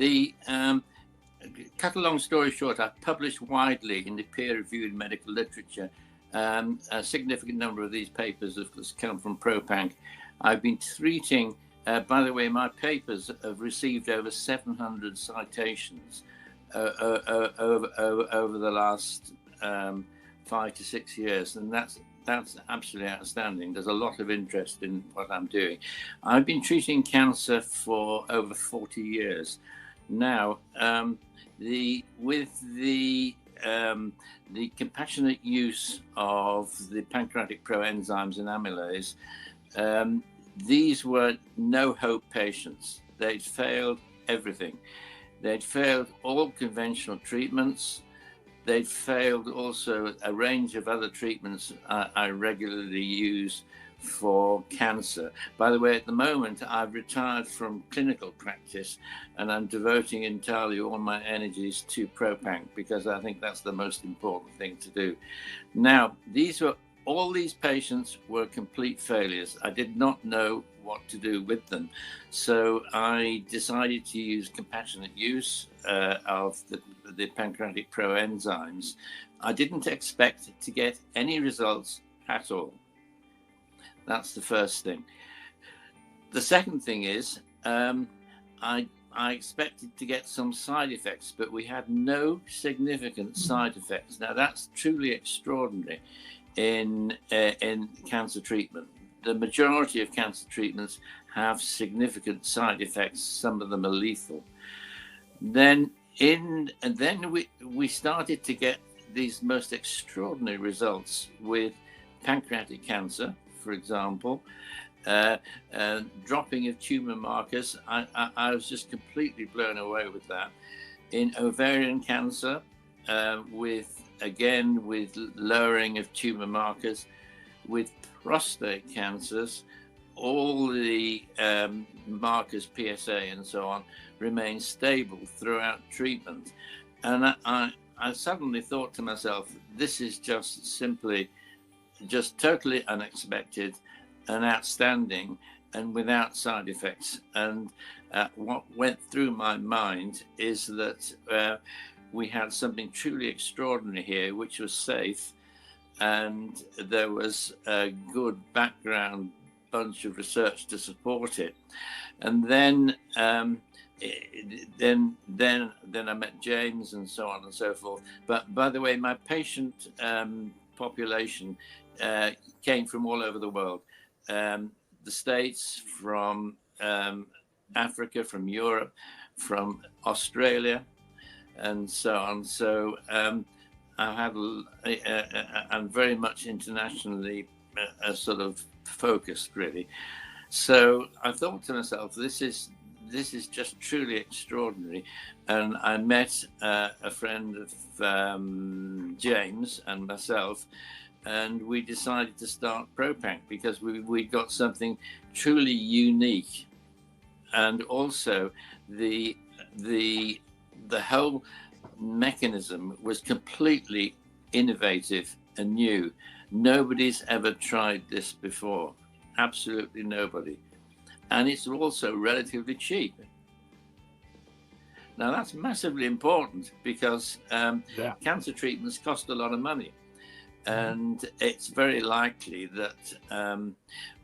The cut a long story short, I've published widely in the peer-reviewed medical literature. A significant number of these papers have come from Propanc. I've been treating, by the way, my papers have received over 700 citations over the last 5 to 6 years, and that's absolutely outstanding. There's a lot of interest in what I'm doing. I've been treating cancer for over 40 years now. With the compassionate use of the pancreatic proenzymes and amylase, these were no-hope patients. They'd failed everything. They'd failed all conventional treatments. They'd failed also a range of other treatments I regularly use for cancer. By the way, at the moment, I've retired from clinical practice and I'm devoting entirely all my energies to Propanc because I think that's the most important thing to do. Now, all these patients were complete failures. I did not know what to do with them. So I decided to use compassionate use of the pancreatic proenzymes. I didn't expect to get any results at all. That's the first thing. The second thing is I expected to get some side effects, but we had no significant side effects. Now that's truly extraordinary in cancer treatment. The majority of cancer treatments have significant side effects. Some of them are lethal. Then we started to get these most extraordinary results with pancreatic cancer, for example, dropping of tumor markers. I was just completely blown away with that. In ovarian cancer, with lowering of tumor markers. With prostate cancers, all the markers, PSA and so on, remain stable throughout treatment. And I suddenly thought to myself, this is just totally unexpected and outstanding and without side effects. And what went through my mind is that we had something truly extraordinary here, which was safe, and there was a good background bunch of research to support it. And then I met James and so on and so forth. But by the way, my patient population came from all over the world, the States, from Africa, from Europe, from Australia, and so on. So I'm very much internationally sort of focused, really. So I thought to myself, this is just truly extraordinary. And I met a friend of James and myself, and we decided to start Propanc because we got something truly unique, and also the whole mechanism was completely innovative and new. Nobody's ever tried this before, absolutely nobody. And it's also relatively cheap. Now that's massively important because cancer treatments cost a lot of money. And it's very likely that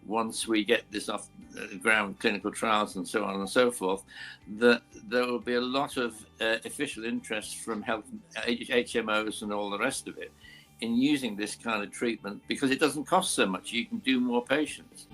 once we get this off the ground, clinical trials and so on and so forth, that there will be a lot of official interest from health HMOs and all the rest of it in using this kind of treatment because it doesn't cost so much. You can do more patients.